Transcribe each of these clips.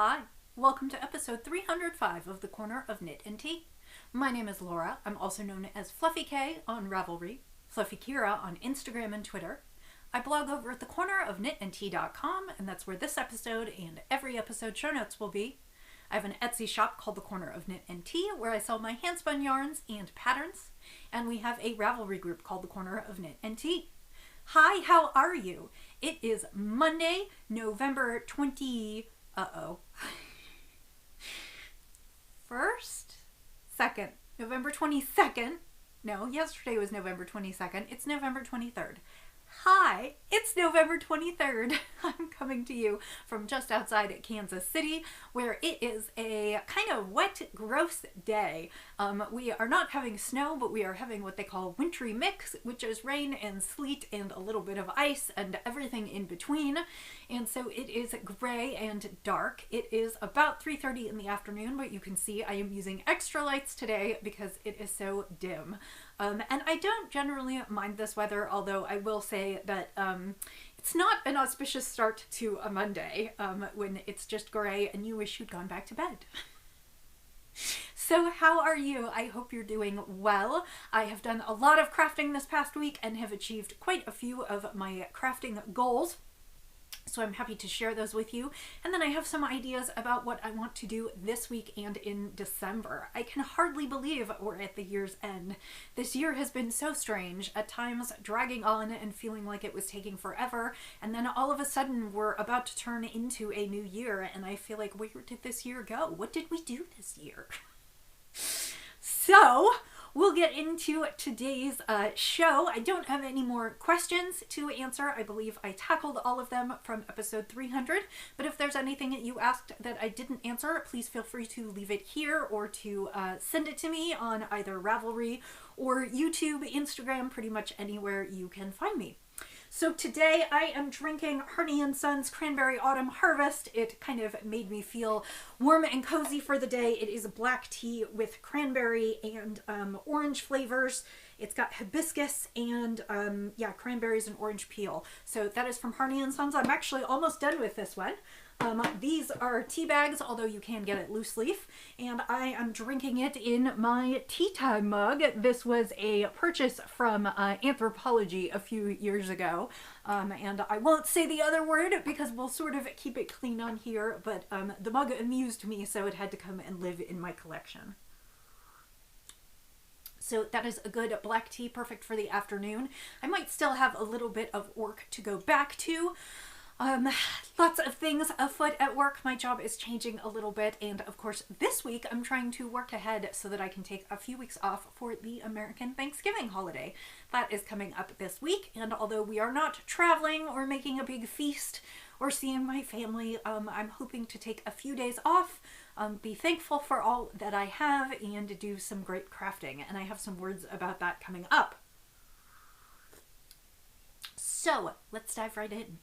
Hi, welcome to episode 305 of the Corner of Knit and Tea. My name is Laura. I'm also known as Fluffyk on Ravelry, Fluffykira on Instagram and Twitter. I blog over at thecornerofknitandtea.com, and that's where this episode and every episode show notes will be. I have an Etsy shop called The Corner of Knit and Tea where I sell my handspun yarns and patterns, and we have a Ravelry group called The Corner of Knit and Tea. Hi, how are you? It is Monday, November 22nd. No, yesterday was November 22nd. It's November 23rd. Hi, it's November 23rd. I'm coming to you from just outside Kansas City, where it is a kind of wet, gross day. We are not having snow, but we are having what they call wintry mix, which is rain and sleet and a little bit of ice and everything in between. And so it is gray and dark. It is about 3:30 in the afternoon, but you can see I am using extra lights today because it is so dim. And I don't generally mind this weather, although I will say that it's not an auspicious start to a Monday when it's just gray and you wish you'd gone back to bed. So how are you? I hope you're doing well. I have done a lot of crafting this past week and have achieved quite a few of my crafting goals. So I'm happy to share those with you. And then I have some ideas about what I want to do this week and in December. I can hardly believe we're at the year's end. This year has been so strange, at times dragging on and feeling like it was taking forever. And then all of a sudden we're about to turn into a new year and I feel like, where did this year go? What did we do this year? So we'll get into today's show. I don't have any more questions to answer. I believe I tackled all of them from episode 300. But if there's anything that you asked that I didn't answer, please feel free to leave it here or to send it to me on either Ravelry or YouTube, Instagram, pretty much anywhere you can find me. So today I am drinking Harney & Sons Cranberry Autumn Harvest. It kind of made me feel warm and cozy for the day. It is a black tea with cranberry and orange flavors. It's got hibiscus and cranberries and orange peel. So that is from Harney & Sons. I'm actually almost done with this one. These are tea bags, although you can get it loose leaf, and I am drinking it in my tea time mug. This was a purchase from Anthropology a few years ago, and I won't say the other word because we'll sort of keep it clean on here, but the mug amused me, so it had to come and live in my collection. So that is a good black tea, perfect for the afternoon. I might still have a little bit of work to go back to. Lots of things afoot at work. My job is changing a little bit, and of course this week I'm trying to work ahead so that I can take a few weeks off for the American Thanksgiving holiday. That is coming up this week, and although we are not traveling or making a big feast or seeing my family, I'm hoping to take a few days off, be thankful for all that I have, and do some great crafting, and I have some words about that coming up. So let's dive right in.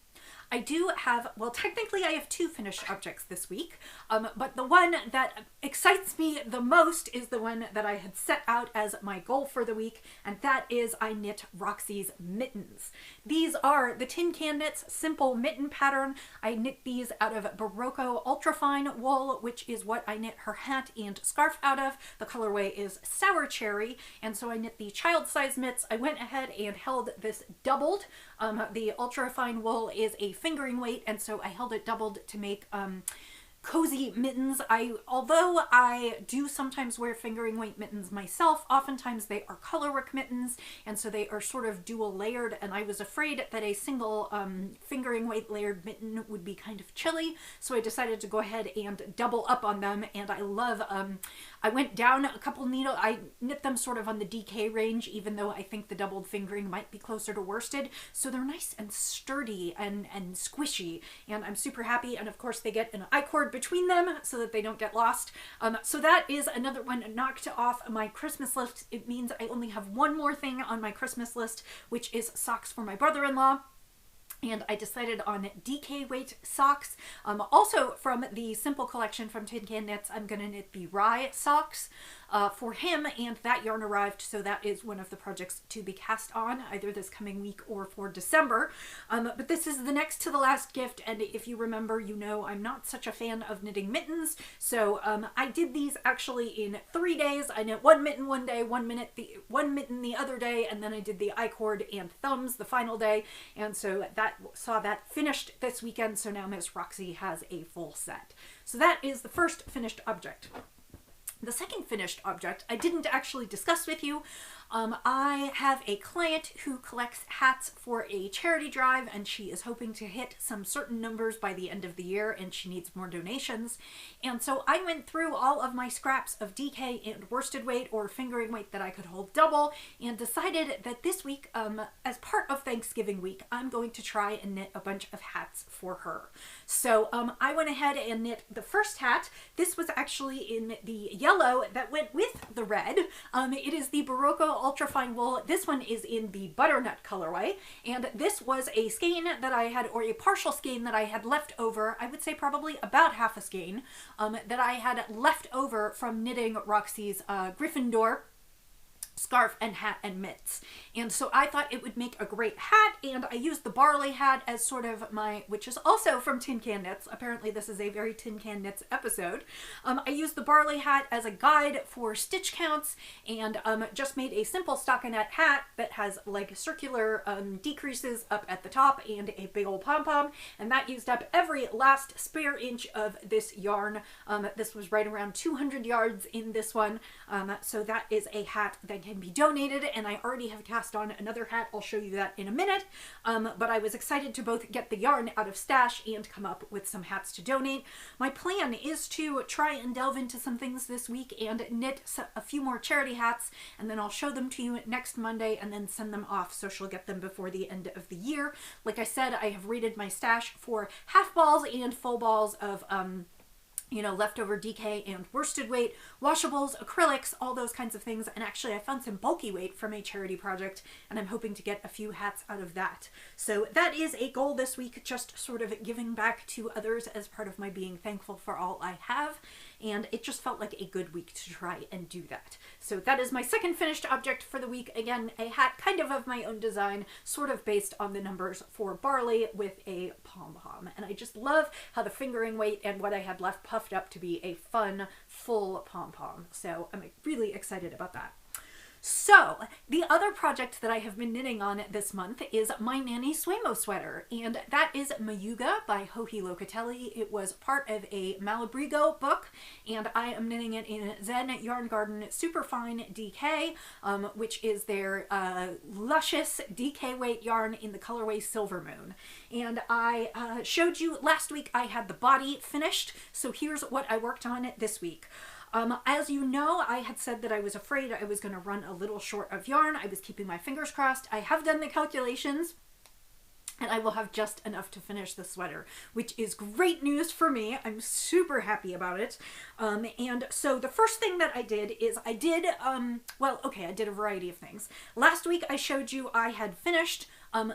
I do have, well, technically I have two finished objects this week, but the one that excites me the most is the one that I had set out as my goal for the week, and that is I knit Roxy's mittens. These are the Tin Can Knits Simple Mitten Pattern. I knit these out of Barocco Ultrafine wool, which is what I knit her hat and scarf out of. The colorway is Sour Cherry, and so I knit the child size mitts. I went ahead and held this doubled. The ultrafine wool is a fingering weight, and so I held it doubled to make cozy mittens. Although I do sometimes wear fingering weight mittens myself, oftentimes they are colorwork mittens, and so they are sort of dual layered, and I was afraid that a single fingering weight layered mitten would be kind of chilly, so I decided to go ahead and double up on them. And I love, I went down a couple I knit them sort of on the DK range, even though I think the doubled fingering might be closer to worsted, so they're nice and sturdy and squishy, and I'm super happy. And of course they get an I-cord between them so that they don't get lost. So that is another one knocked off my Christmas list. It means I only have one more thing on my Christmas list, which is socks for my brother-in-law. And I decided on DK weight socks. Also from the Simple collection from Tin Can Knits, I'm going to knit the Rye socks. for him, and that yarn arrived, so that is one of the projects to be cast on either this coming week or for December. But this is the next to the last gift, and if you remember, you know I'm not such a fan of knitting mittens, so I did these actually in 3 days. I knit one mitten one day, one mitten the other day, and then I did the I-cord and thumbs the final day, and so that saw that finished this weekend, so now Miss Roxy has a full set. So that is the first finished object. The second finished object I didn't actually discuss with you. I have a client who collects hats for a charity drive, and she is hoping to hit some certain numbers by the end of the year, and she needs more donations. And so I went through all of my scraps of DK and worsted weight or fingering weight that I could hold double, and decided that this week, as part of Thanksgiving week, I'm going to try and knit a bunch of hats for her. So I went ahead and knit the first hat. This was actually in the yellow that went with the red. It is the Barocco Ultrafine Wool. This one is in the butternut colorway, and this was a skein that I had, or a partial skein that I had left over, I would say probably about half a skein, that I had left over from knitting Roxy's Gryffindor scarf and hat and mitts. And so I thought it would make a great hat, and I used the barley hat as sort of my, which is also from Tin Can Knits. Apparently this is a very Tin Can Knits episode. I used the barley hat as a guide for stitch counts, and just made a simple stockinette hat that has like circular decreases up at the top and a big old pom-pom, and that used up every last spare inch of this yarn. This was right around 200 yards in this one, so that is a hat that can be donated, and I already have cast on another hat. I'll show you that in a minute, but I was excited to both get the yarn out of stash and come up with some hats to donate. My plan is to try and delve into some things this week and knit a few more charity hats, and then I'll show them to you next Monday and then send them off so she'll get them before the end of the year. Like I said, I have raided my stash for half balls and full balls of you know, leftover DK and worsted weight, washables, acrylics, all those kinds of things. And actually I found some bulky weight from a charity project, and I'm hoping to get a few hats out of that. So that is a goal this week, just sort of giving back to others as part of my being thankful for all I have. And it just felt like a good week to try and do that. So that is my second finished object for the week. Again, a hat kind of my own design, sort of based on the numbers for barley with a pom-pom. And I just love how the fingering weight and what I had left puffed up to be a fun, full pom-pom. So I'm really excited about that. So, the other project that I have been knitting on this month is my NaNniSweMo sweater, and that is Mayuga by Joji Locatelli. It was part of a Malabrigo book, and I am knitting it in Zen Yarn Garden Superfine DK, which is their luscious DK weight yarn in the colorway Silver Moon. And I showed you last week I had the body finished, so here's what I worked on this week. As you know, I had said that I was afraid I was going to run a little short of yarn. I was keeping my fingers crossed. I have done the calculations, and I will have just enough to finish the sweater, which is great news for me. I'm super happy about it. And so the first thing that I did is I did a variety of things. Last week I showed you I had finished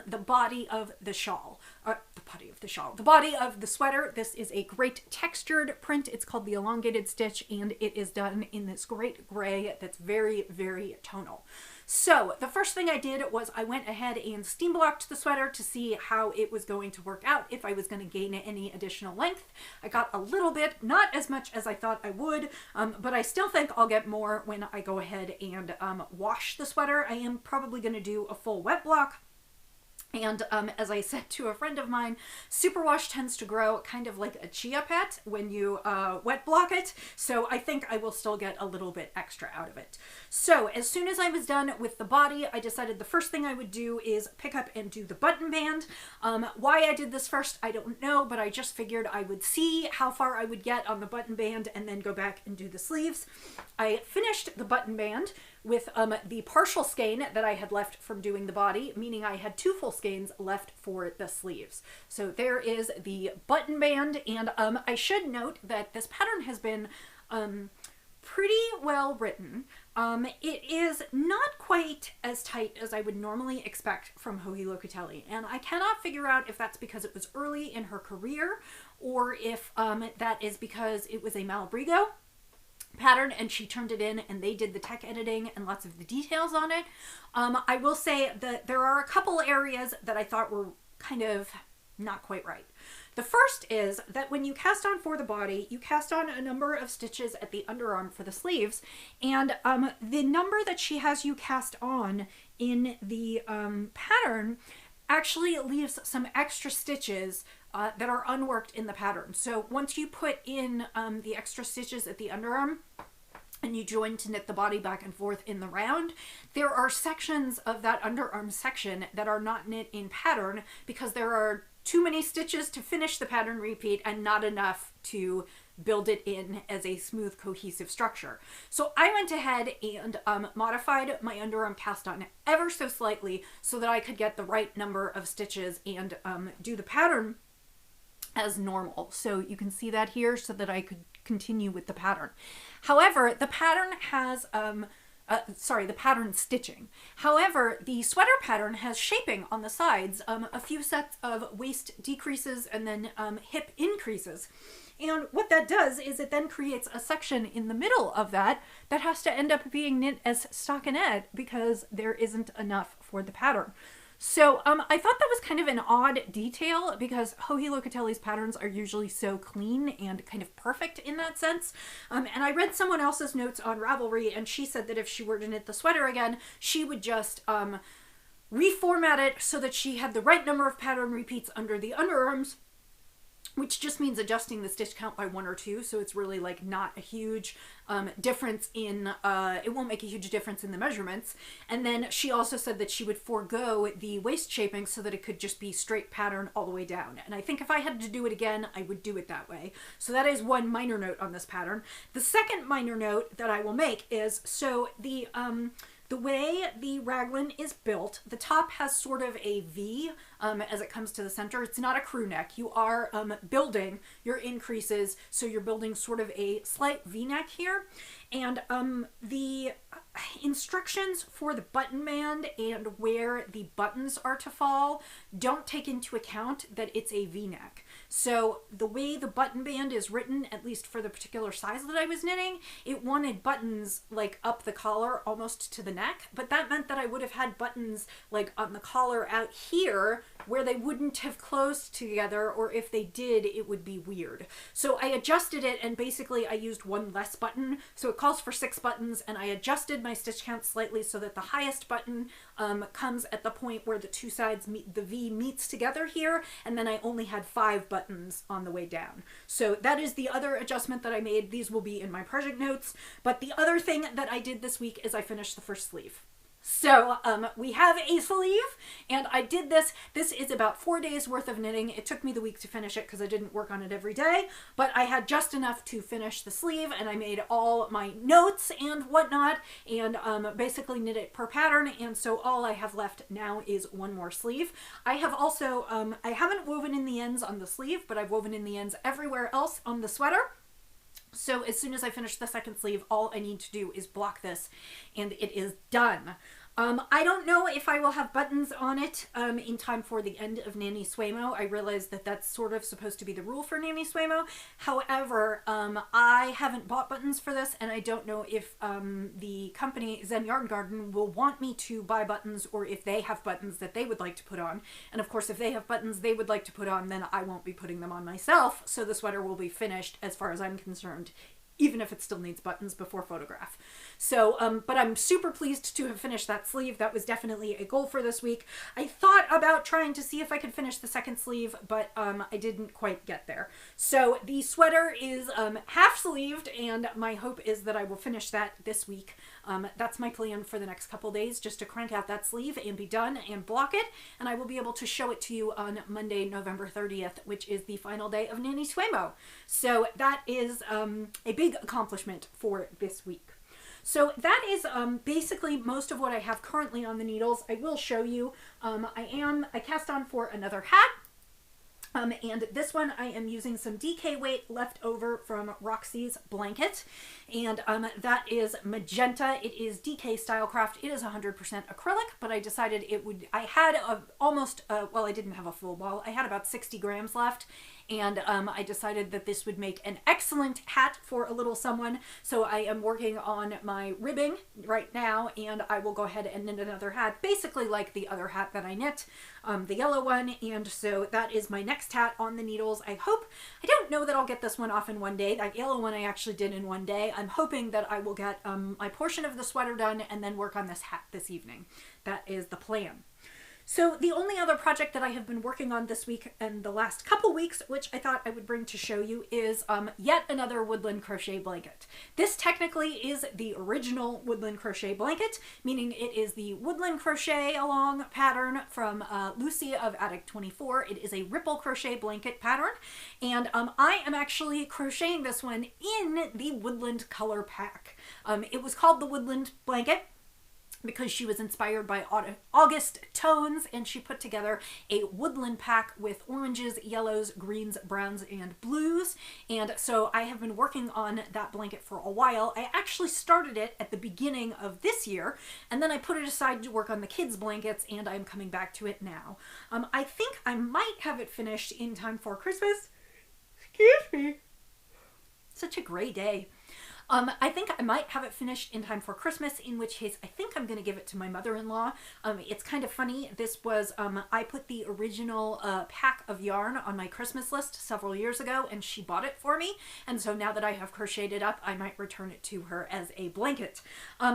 the body of the shawl. The body of the sweater. This is a great textured print. It's called the Elongated Stitch, and it is done in this great gray that's very, very tonal. So the first thing I did was I went ahead and steam blocked the sweater to see how it was going to work out, if I was going to gain any additional length. I got a little bit, not as much as I thought I would, but I still think I'll get more when I go ahead and wash the sweater. I am probably going to do a full wet block. And as I said to a friend of mine, superwash tends to grow kind of like a chia pet when you wet block it, so I think I will still get a little bit extra out of it. So as soon as I was done with the body, I decided the first thing I would do is pick up and do the button band. Why I did this first, I don't know, but I just figured I would see how far I would get on the button band and then go back and do the sleeves. I finished the button band with the partial skein that I had left from doing the body, meaning I had 2 full skeins left for the sleeves. So there is the button band, and I should note that this pattern has been pretty well written. It is not quite as tight as I would normally expect from Joji Locatelli, and I cannot figure out if that's because it was early in her career or if that is because it was a Malabrigo. pattern, and she turned it in and they did the tech editing and lots of the details on it. I will say that there are a couple areas that I thought were kind of not quite right. The first is that when you cast on for the body, you cast on a number of stitches at the underarm for the sleeves, and the number that she has you cast on in the pattern actually leaves some extra stitches that are unworked in the pattern. So once you put in the extra stitches at the underarm and you join to knit the body back and forth in the round, there are sections of that underarm section that are not knit in pattern because there are too many stitches to finish the pattern repeat and not enough to build it in as a smooth, cohesive structure. So I went ahead and modified my underarm cast on ever so slightly so that I could get the right number of stitches and do the pattern as normal. So you can see that here so that I could continue with the pattern. However, the pattern has the pattern stitching. However, the sweater pattern has shaping on the sides, a few sets of waist decreases and then hip increases. And what that does is it then creates a section in the middle of that has to end up being knit as stockinette because there isn't enough for the pattern. So I thought that was kind of an odd detail because Joji Locatelli's patterns are usually so clean and kind of perfect in that sense. And I read someone else's notes on Ravelry, and she said that if she were to knit the sweater again, she would just reformat it so that she had the right number of pattern repeats under the underarms, which just means adjusting the stitch count by 1 or 2. So it's really like not a huge difference in, it won't make a huge difference in the measurements. And then she also said that she would forego the waist shaping so that it could just be straight pattern all the way down. And I think if I had to do it again, I would do it that way. So that is one minor note on this pattern. The second minor note that I will make is, so the way the raglan is built, the top has sort of a V as it comes to the center. It's not a crew neck. You are building your increases, so you're building sort of a slight V-neck here. And the instructions for the button band and where the buttons are to fall don't take into account that it's a V-neck. So the way the button band is written, at least for the particular size that I was knitting, it wanted buttons like up the collar almost to the neck, but that meant that I would have had buttons like on the collar out here where they wouldn't have closed together, or if they did, it would be weird. So I adjusted it, and basically I used one less button. So it calls for 6 buttons, and I adjusted my stitch count slightly so that the highest button comes at the point where the two sides meet, the V meets together here, and then I only had 5 buttons on the way down. So that is the other adjustment that I made. These will be in my project notes. But the other thing that I did this week is I finished the first sleeve. So we have a sleeve, and I did this. This is about 4 days worth of knitting. It took me the week to finish it because I didn't work on it every day, but I had just enough to finish the sleeve, and I made all my notes and whatnot, and basically knit it per pattern. And so all I have left now is one more sleeve. I have also, I haven't woven in the ends on the sleeve, but I've woven in the ends everywhere else on the sweater. So as soon as I finish the second sleeve, all I need to do is block this, and it is done. I don't know if I will have buttons on it in time for the end of NaKniSweMo. I realize that that's sort of supposed to be the rule for NaKniSweMo. However, I haven't bought buttons for this, and I don't know if the company Zen Yarn Garden will want me to buy buttons, or if they have buttons that they would like to put on. And of course, if they have buttons they would like to put on, then I won't be putting them on myself, so the sweater will be finished as far as I'm concerned, even if it still needs buttons before photograph. So, but I'm super pleased to have finished that sleeve. That was definitely a goal for this week. I thought about trying to see if I could finish the second sleeve, but I didn't quite get there. So the sweater is half sleeved, and my hope is that I will finish that this week. That's my plan for the next couple days, just to crank out that sleeve and be done and block it, and I will be able to show it to you on Monday, November 30th, which is the final day of NaKniSweMo. So that is a big accomplishment for this week. So that is basically most of what I have currently on the needles. I will show you. I cast on for another hat. And this one I am using some DK weight left over from Roxy's blanket, and that is magenta. It is DK Stylecraft. It is 100% acrylic, but I decided it would, I had well, I didn't have a full ball. I had about 60 grams left, and I decided that this would make an excellent hat for a little someone. So I am working on my ribbing right now, and I will go ahead and knit another hat, basically like the other hat that I knit, the yellow one. And so that is my next hat on the needles. I don't know that I'll get this one off in one day. That yellow one I actually did in one day. I'm hoping that I will get my portion of the sweater done and then work on this hat this evening. That is the plan. So the only other project that I have been working on this week and the last couple weeks, which I thought I would bring to show you, is yet another woodland crochet blanket. This technically is the original woodland crochet blanket, meaning it is the woodland crochet along pattern from Lucy of Attic 24. It is a ripple crochet blanket pattern, and I am actually crocheting this one in the woodland color pack. It was called the woodland blanket because she was inspired by August tones, and she put together a woodland pack with oranges, yellows, greens, browns, and blues. And so I have been working on that blanket for a while. I actually started it at the beginning of this year, and then I put it aside to work on the kids' blankets, and I'm coming back to it now. I think I might have it finished in time for Christmas. Excuse me. Such a gray day. I think I might have it finished in time for Christmas, in which case I think I'm going to give it to my mother-in-law. It's kind of funny. This was, I put the original pack of yarn on my Christmas list several years ago, and she bought it for me. And so now that I have crocheted it up, I might return it to her as a blanket.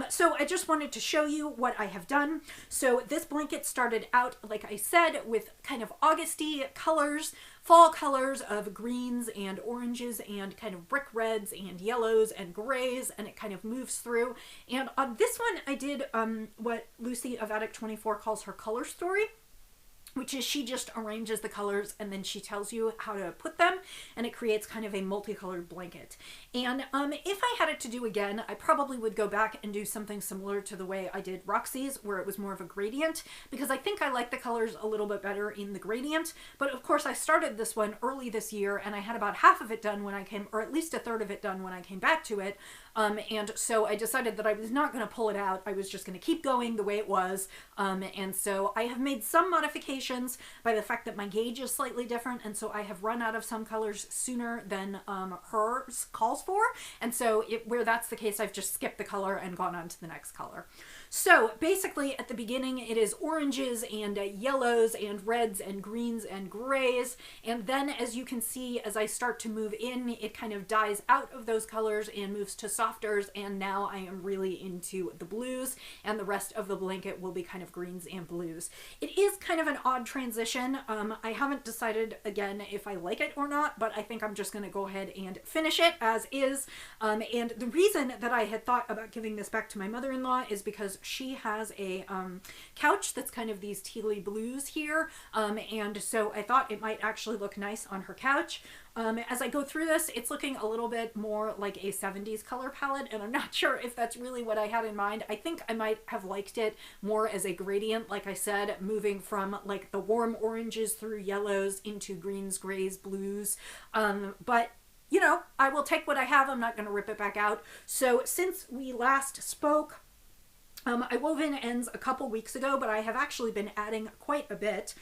So I just wanted to show you what I have done. So this blanket started out, like I said, with kind of Augusty colors, fall colors of greens and oranges and kind of brick reds and yellows and grays, and it kind of moves through. And on this one I did what Lucy of Attic 24 calls her color story, which is she just arranges the colors and then she tells you how to put them, and it creates kind of a multicolored blanket. And if I had it to do again, I probably would go back and do something similar to the way I did Roxy's, where it was more of a gradient, because I think I like the colors a little bit better in the gradient. But of course I started this one early this year, and I had about half of it done when I came, or at least a third of it done when I came back to it. And so I decided that I was not going to pull it out. I was just going to keep going the way it was. And so I have made some modifications by the fact that my gauge is slightly different, and so I have run out of some colors sooner than hers calls for. And so where that's the case, I've just skipped the color and gone on to the next color. So basically at the beginning it is oranges and yellows and reds and greens and grays, and then as you can see, as I start to move in, it kind of dies out of those colors and moves to softers, and now I am really into the blues, and the rest of the blanket will be kind of greens and blues. It is kind of an odd transition. I haven't decided again if I like it or not, but I think I'm just going to go ahead and finish it as is. And the reason that I had thought about giving this back to my mother-in-law is because she has a couch that's kind of these tealy blues here, and so I thought it might actually look nice on her couch. As I go through this, it's looking a little bit more like a 70s color palette, and I'm not sure if that's really what I had in mind. I think I might have liked it more as a gradient, like I said, moving from like the warm oranges through yellows into greens, grays, blues. But you know, I will take what I have. I'm not going to rip it back out. So since we last spoke, I wove in ends a couple weeks ago, but I have actually been adding quite a bit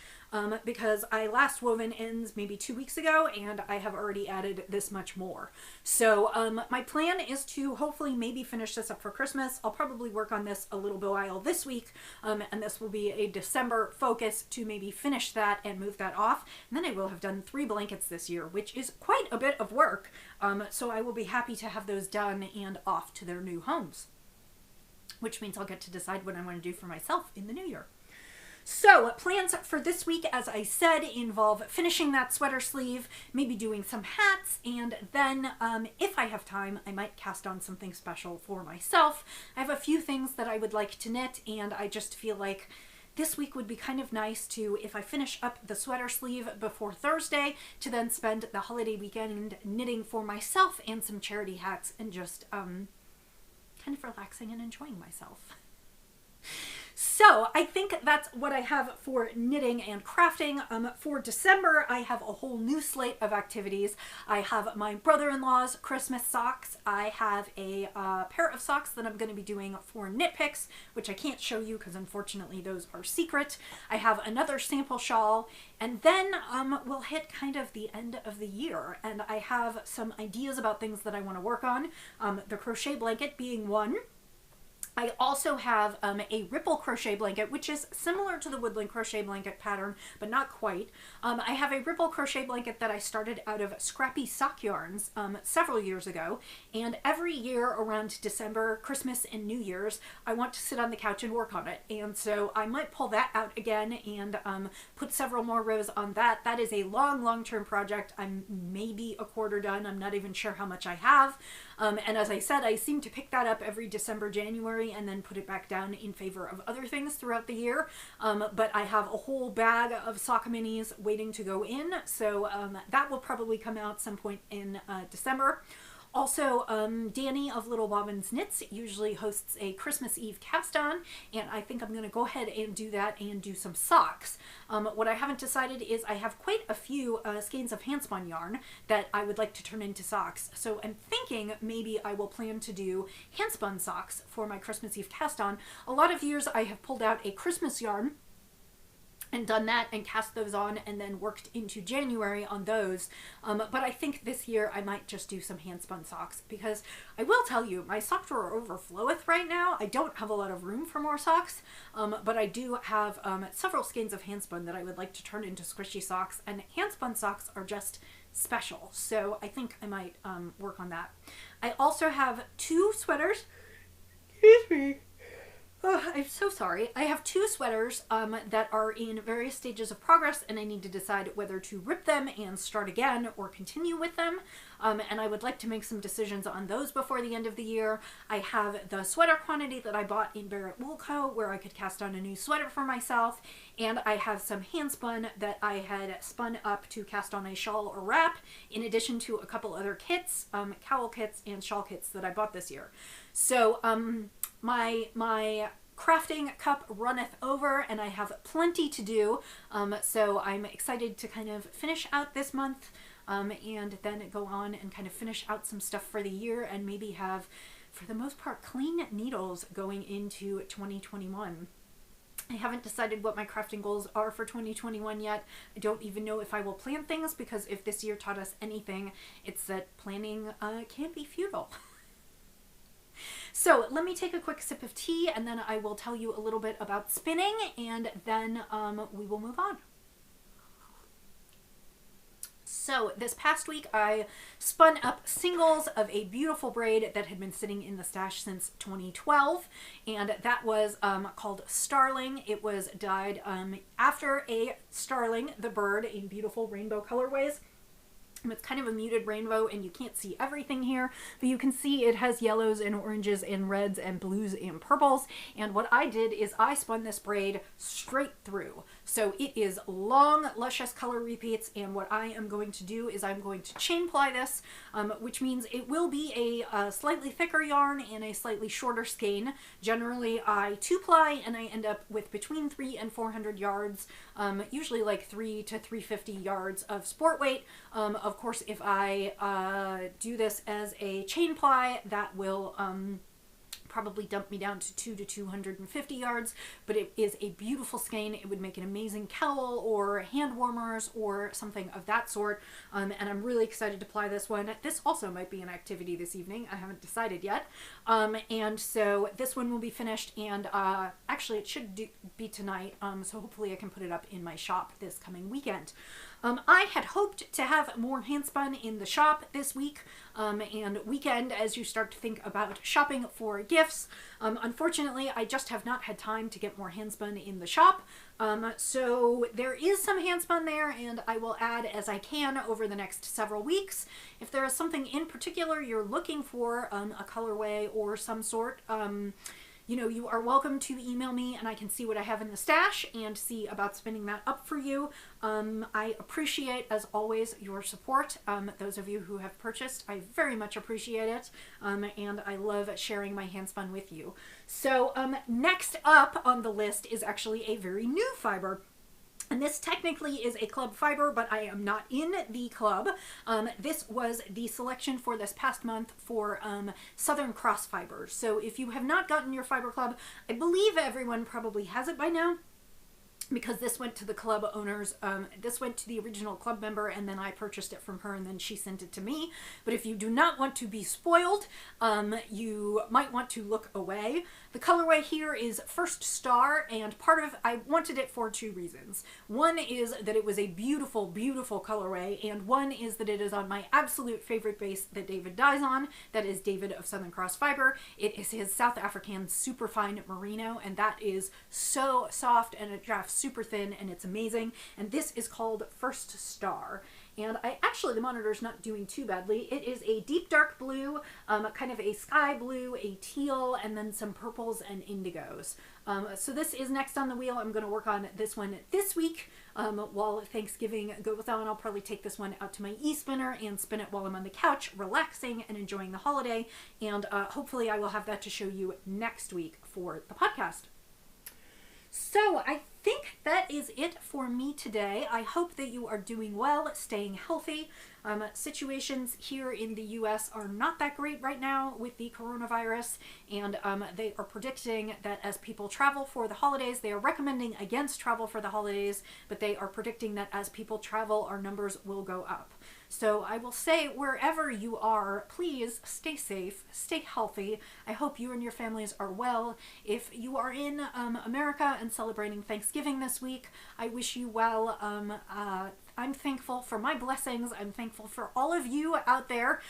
because I last wove in ends maybe 2 weeks ago, and I have already added this much more. So my plan is to hopefully maybe finish this up for Christmas. I'll probably work on this a little while this week, and this will be a December focus to maybe finish that and move that off. And then I will have done 3 blankets this year, which is quite a bit of work. So I will be happy to have those done and off to their new homes, which means I'll get to decide what I want to do for myself in the new year. So plans for this week, as I said, involve finishing that sweater sleeve, maybe doing some hats, and then if I have time, I might cast on something special for myself. I have a few things that I would like to knit, and I just feel like this week would be kind of nice to, if I finish up the sweater sleeve before Thursday, to then spend the holiday weekend knitting for myself and some charity hats and just kind of relaxing and enjoying myself. So I think that's what I have for knitting and crafting. For December, I have a whole new slate of activities. I have my brother-in-law's Christmas socks. I have a pair of socks that I'm going to be doing for knit picks, which I can't show you because unfortunately those are secret. I have another sample shawl, and then we'll hit kind of the end of the year, and I have some ideas about things that I want to work on. The crochet blanket being one. I also have a ripple crochet blanket, which is similar to the woodland crochet blanket pattern, but not quite. I have a ripple crochet blanket that I started out of scrappy sock yarns several years ago, and every year around December, Christmas, and New Year's, I want to sit on the couch and work on it, and so I might pull that out again and put several more rows on that. That is a long-term project. I'm maybe a quarter done. I'm not even sure how much I have, and as I said, I seem to pick that up every December, January, and then put it back down in favor of other things throughout the year. But I have a whole bag of sock minis waiting to go in, so that will probably come out some point in December. Also, Danny of Little Bobbins Knits usually hosts a Christmas Eve cast on, and I think I'm going to go ahead and do that and do some socks. What I haven't decided is I have quite a few skeins of handspun yarn that I would like to turn into socks, so I'm thinking maybe I will plan to do handspun socks for my Christmas Eve cast on. A lot of years I have pulled out a Christmas yarn and done that and cast those on and then worked into January on those. But I think this year I might just do some handspun socks, because I will tell you, my sock drawer overfloweth right now. I don't have a lot of room for more socks, but I do have several skeins of handspun that I would like to turn into squishy socks, and handspun socks are just special. So I think I might work on that. I also have two sweaters. Excuse me. Oh, I'm so sorry. I have two sweaters that are in various stages of progress, and I need to decide whether to rip them and start again or continue with them. And I would like to make some decisions on those before the end of the year. I have the sweater quantity that I bought in Barrett Wool Co., where I could cast on a new sweater for myself, and I have some handspun that I had spun up to cast on a shawl or wrap, in addition to a couple other kits, cowl kits and shawl kits that I bought this year. So my crafting cup runneth over, and I have plenty to do, so I'm excited to kind of finish out this month, and then go on and kind of finish out some stuff for the year, and maybe have, for the most part, clean needles going into 2021. I haven't decided what my crafting goals are for 2021 yet. I don't even know if I will plan things, because if this year taught us anything, it's that planning can be futile. So let me take a quick sip of tea, and then I will tell you a little bit about spinning, and then we will move on. So this past week I spun up singles of a beautiful braid that had been sitting in the stash since 2012, and that was called Starling. It was dyed after a starling, the bird, in beautiful rainbow colorways. It's kind of a muted rainbow, and you can't see everything here, but you can see it has yellows and oranges and reds and blues and purples. And what I did is I spun this braid straight through. So it is long, luscious color repeats, and what I am going to do is I'm going to chain ply this, which means it will be a slightly thicker yarn and a slightly shorter skein. Generally, I 2-ply, and I end up with between 300 and 400 yards, usually like 3 to 350 yards of sport weight. Of course, if I do this as a chain ply, that will probably dump me down to 200 to 250 yards, but it is a beautiful skein. It would make an amazing cowl or hand warmers or something of that sort, and I'm really excited to ply this one. This also might be an activity this evening. I haven't decided yet, and so this one will be finished, and actually it should be tonight, so hopefully I can put it up in my shop this coming weekend. I had hoped to have more handspun in the shop this week and weekend as you start to think about shopping for gifts. Unfortunately, I just have not had time to get more handspun in the shop. So there is some handspun there, and I will add as I can over the next several weeks. If there is something in particular you're looking for, a colorway or some sort, you are welcome to email me and I can see what I have in the stash and see about spinning that up for you. I appreciate, as always, your support. Those of you who have purchased, I very much appreciate it. And I love sharing my handspun with you. So next up on the list is actually a very new fiber. And this technically is a club fiber, but I am not in the club. This was the selection for this past month for Southern Cross Fibers. So if you have not gotten your fiber club, I believe everyone probably has it by now, because this went to the club owners. This went to the original club member, and then I purchased it from her, and then she sent it to me. But if you do not want to be spoiled, you might want to look away. The colorway here is First Star, and I wanted it for two reasons. One is that it was a beautiful, beautiful colorway, and one is that it is on my absolute favorite base that David dyes on. That is David of Southern Cross Fiber. It is his South African Superfine Merino, and that is so soft, and it drafts super thin, and it's amazing. And this is called First Star. And the monitor's not doing too badly. It is a deep dark blue, kind of a sky blue, a teal, and then some purples and indigos. So this is next on the wheel. I'm going to work on this one this week while Thanksgiving goes on. I'll probably take this one out to my e-spinner and spin it while I'm on the couch, relaxing and enjoying the holiday. And hopefully I will have that to show you next week for the podcast. So I think that is it for me today. I hope that you are doing well, staying healthy. Situations here in the US are not that great right now with the coronavirus, and they are predicting that as people travel for the holidays, they are recommending against travel for the holidays, but they are predicting that as people travel, our numbers will go up. So I will say, wherever you are, please stay safe, stay healthy. I hope you and your families are well. If you are in America and celebrating Thanksgiving this week, I wish you well. I'm thankful for my blessings. I'm thankful for all of you out there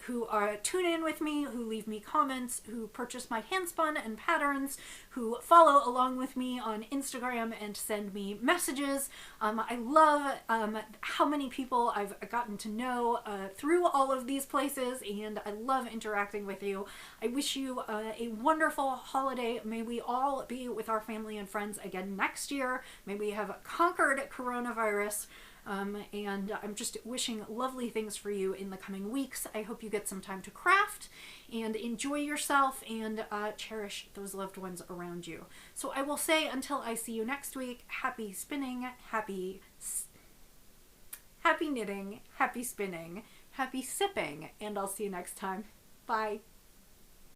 who tune in with me, who leave me comments, who purchase my handspun and patterns, who follow along with me on Instagram and send me messages. I love how many people I've gotten to know through all of these places, and I love interacting with you. I wish you a wonderful holiday. May we all be with our family and friends again next year. May we have conquered coronavirus. And I'm just wishing lovely things for you in the coming weeks. I hope you get some time to craft and enjoy yourself and cherish those loved ones around you. So I will say, until I see you next week, happy spinning, happy knitting, happy spinning, happy sipping, and I'll see you next time. Bye.